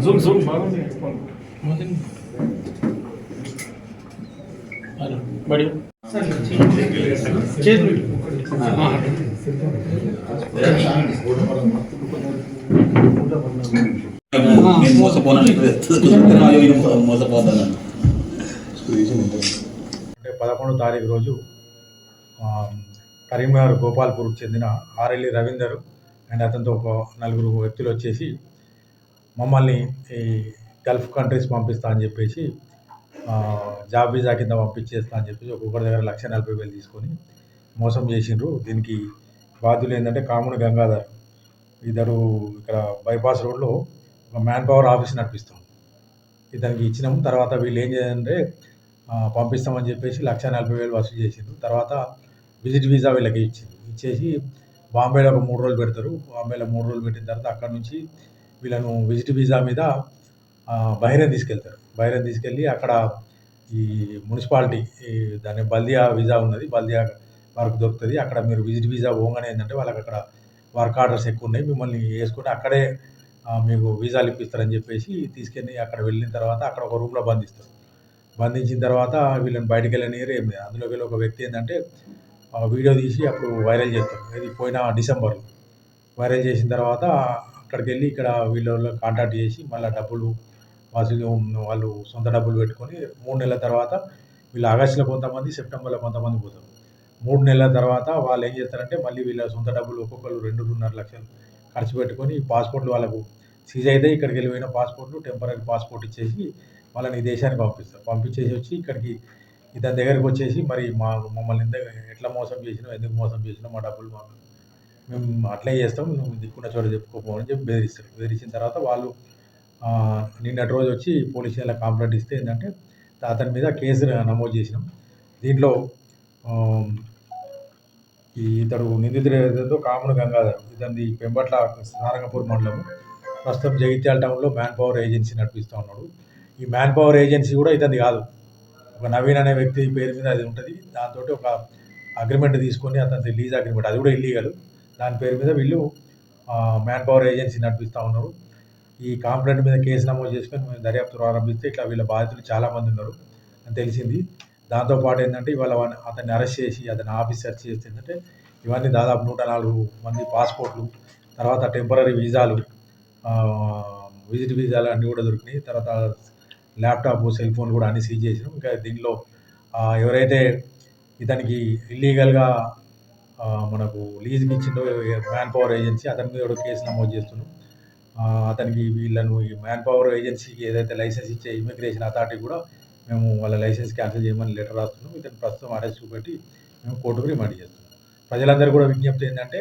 zoom zoom బాగుంది hello బడి చేతులు మోసపోతాను. అంటే 11వ తారీఖు రోజు కరీంనగర్ గోపాల్పూర్కు చెందిన ఆర్ఎల్ఈ రవీందర్ అండ్ అతనితో ఒక 4 వ్యక్తులు వచ్చేసి మమ్మల్ని ఈ గల్ఫ్ కంట్రీస్ పంపిస్తా అని చెప్పేసి జాబ్ వీసా కింద పంపించేస్తా అని చెప్పేసి ఒక్కొక్కరి దగ్గర 1,40,000 తీసుకొని మోసం చేసిండ్రు. దీనికి బాధ్యులు ఏంటంటే కాముని గంగాధర్, ఇద్దరు ఇక్కడ బైపాస్ రోడ్లో ఒక మ్యాన్ పవర్ ఆఫీస్ నడిపిస్తాం. ఇతనికి ఇచ్చినాము. తర్వాత వీళ్ళు ఏం చేయాలంటే పంపిస్తామని చెప్పేసి 1,40,000 వసూలు చేసిండ్రు. తర్వాత విజిట్ వీసా వీళ్ళకి ఇచ్చేసి బాంబేలో ఒక 3 రోజులు పెడతారు. బాంబేలో 3 రోజులు పెట్టిన తర్వాత అక్కడ నుంచి వీళ్ళను విజిట్ వీసా మీద బహ్రెయిన్ తీసుకెళ్తారు. బహ్రెయిన్ తీసుకెళ్ళి అక్కడ ఈ మున్సిపాలిటీ దాని బల్దియా వీసా ఉన్నది, బల్దియా వర్క్ దొరుకుతుంది. అక్కడ మీరు విజిట్ వీసా పోగానే ఏంటంటే వాళ్ళకి అక్కడ వర్క్ ఆర్డర్స్ ఎక్కువ ఉన్నాయి, మిమ్మల్ని వేసుకొని అక్కడే మీకు వీసాలు ఇప్పిస్తారని చెప్పేసి తీసుకెళ్ళి అక్కడ వెళ్ళిన తర్వాత అక్కడ ఒక రూమ్లో బంధిస్తారు. బంధించిన తర్వాత వీళ్ళని బయటకు వెళ్ళనియరు, ఏం లేదు. అందులోకి వెళ్ళి ఒక వ్యక్తి ఏంటంటే వీడియో తీసి అప్పుడు వైరల్ చేస్తారు. ఇది పోయిన డిసెంబర్లో వైరల్ చేసిన తర్వాత అక్కడికి వెళ్ళి ఇక్కడ వీళ్ళు కాంటాక్ట్ చేసి మళ్ళీ డబ్బులు వాళ్ళు సొంత డబ్బులు పెట్టుకొని 3 నెలల తర్వాత వీళ్ళు ఆగస్టులో కొంతమంది, సెప్టెంబర్లో కొంతమంది పోతారు. 3 నెలల తర్వాత వాళ్ళు ఏం చేస్తారంటే మళ్ళీ వీళ్ళ సొంత డబ్బులు ఒక్కొక్కరు 2.5 లక్షలు ఖర్చు పెట్టుకొని పాస్పోర్ట్లు వాళ్ళకు సీజ్ అయితే ఇక్కడికి వెళ్ళిపోయిన పాస్పోర్ట్లు టెంపరీ పాస్పోర్ట్ ఇచ్చేసి వాళ్ళని ఈ దేశానికి పంపిస్తారు. పంపించేసి వచ్చి ఇక్కడికి ఇతని దగ్గరికి వచ్చేసి మరి మమ్మల్ని ఎట్లా మోసం చేసినావు, ఎందుకు మోసం చేసినావు, మా డబ్బులు మేము అట్లే చేస్తాం, నువ్వు దిక్కున్న చోట చెప్పుకోపోవని చెప్పి బెదిరిస్తారు. బెదిరించిన తర్వాత వాళ్ళు నిన్నటి రోజు వచ్చి పోలీస్ స్టేషన్లో కంప్లైంట్ ఇస్తే ఏంటంటే అతని మీద కేసు నమోదు చేసినాం. దీంట్లో ఇతడు నిందితుడు కాముని గంగాధర్, ఇతని పెంబట్ల సారంగపూర్ మండలం, ప్రస్తుతం జగిత్యాల టౌన్లో మ్యాన్ పవర్ ఏజెన్సీ నడిపిస్తూ ఉన్నాడు. ఈ మ్యాన్ పవర్ ఏజెన్సీ కూడా ఇతనిది కాదు, ఒక నవీన్ అనే వ్యక్తి పేరు మీద అది ఉంటుంది. దాంతో ఒక అగ్రిమెంట్ తీసుకొని అతని లీజ్ అగ్రిమెంట్, అది కూడా ఇల్లీగల్, దాని పేరు మీద వీళ్ళు మ్యాన్ పవర్ ఏజెన్సీ నడిపిస్తూ ఉన్నారు. ఈ కంప్లైంట్ మీద కేసు నమోదు చేసుకొని మేము దర్యాప్తు ప్రారంభిస్తే ఇట్లా వీళ్ళ బాధితులు చాలామంది ఉన్నారు అని తెలిసింది. దాంతోపాటు ఏంటంటే ఇవాళ అతన్ని అరెస్ట్ చేసి అతని ఆఫీస్ సెర్చ్ చేస్తే ఏంటంటే ఇవన్నీ దాదాపు 104 మంది పాస్పోర్ట్లు, తర్వాత టెంపరీ వీసాలు, విజిట్ వీసాలు అన్నీ కూడా దొరికినాయి. తర్వాత ల్యాప్టాప్, సెల్ ఫోన్ కూడా అన్ని సీజ్ చేసినాం. ఇంకా దీనిలో ఎవరైతే ఇతనికి ఇల్లీగల్గా మనకు లీజ్కి ఇచ్చిందో మ్యాన్ పవర్ ఏజెన్సీ, అతని మీద కూడా కేసు నమోదు చేస్తున్నాం. అతనికి వీళ్ళను ఈ మ్యాన్ పవర్ ఏజెన్సీకి ఏదైతే లైసెన్స్ ఇచ్చే ఇమిగ్రేషన్ అథారిటీ కూడా మేము వాళ్ళ లైసెన్స్ క్యాన్సిల్ చేయమని లెటర్ రాస్తున్నాం. ఇతను ప్రస్తుతం అరెస్ట్ చూపెట్టి మేము కోర్టుకు రిమాండ్ చేస్తున్నాం. ప్రజలందరూ కూడా విజ్ఞప్తి ఏంటంటే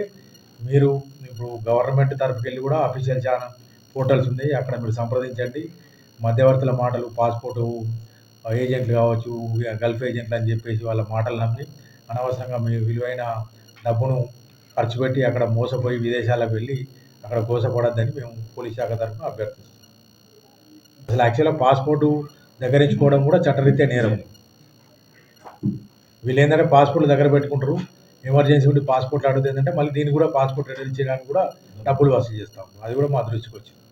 మీరు ఇప్పుడు గవర్నమెంట్ తరఫుకి వెళ్ళి కూడా అఫీషియల్ ఛానల్ పోర్టల్స్ ఉన్నాయి, అక్కడ మీరు సంప్రదించండి. మధ్యవర్తుల మాటలు, పాస్పోర్టు ఏజెంట్లు కావచ్చు, గల్ఫ్ ఏజెంట్లు అని చెప్పేసి వాళ్ళ మాటలు నమ్మి అనవసరంగా మీ విలువైన డబ్బును ఖర్చు పెట్టి అక్కడ మోసపోయి విదేశాలకు వెళ్ళి అక్కడ మోసపడద్దని మేము పోలీస్ శాఖ తరఫున అభ్యర్థిస్తున్నాం. అసలు యాక్చువల్గా పాస్పోర్టు దగ్గరించుకోవడం కూడా చట్టరీత్యా నేరం. వీళ్ళు ఏంటంటే పాస్పోర్ట్లు దగ్గర పెట్టుకుంటారు, ఎమర్జెన్సీ ఉండి పాస్పోర్ట్లు అడుగుతుంది ఏంటంటే మళ్ళీ దీన్ని కూడా పాస్పోర్ట్ రిటర్న్ చేయడానికి కూడా డబ్బులు వసూలు చేస్తాము. అది కూడా మా దృష్టికి వచ్చింది.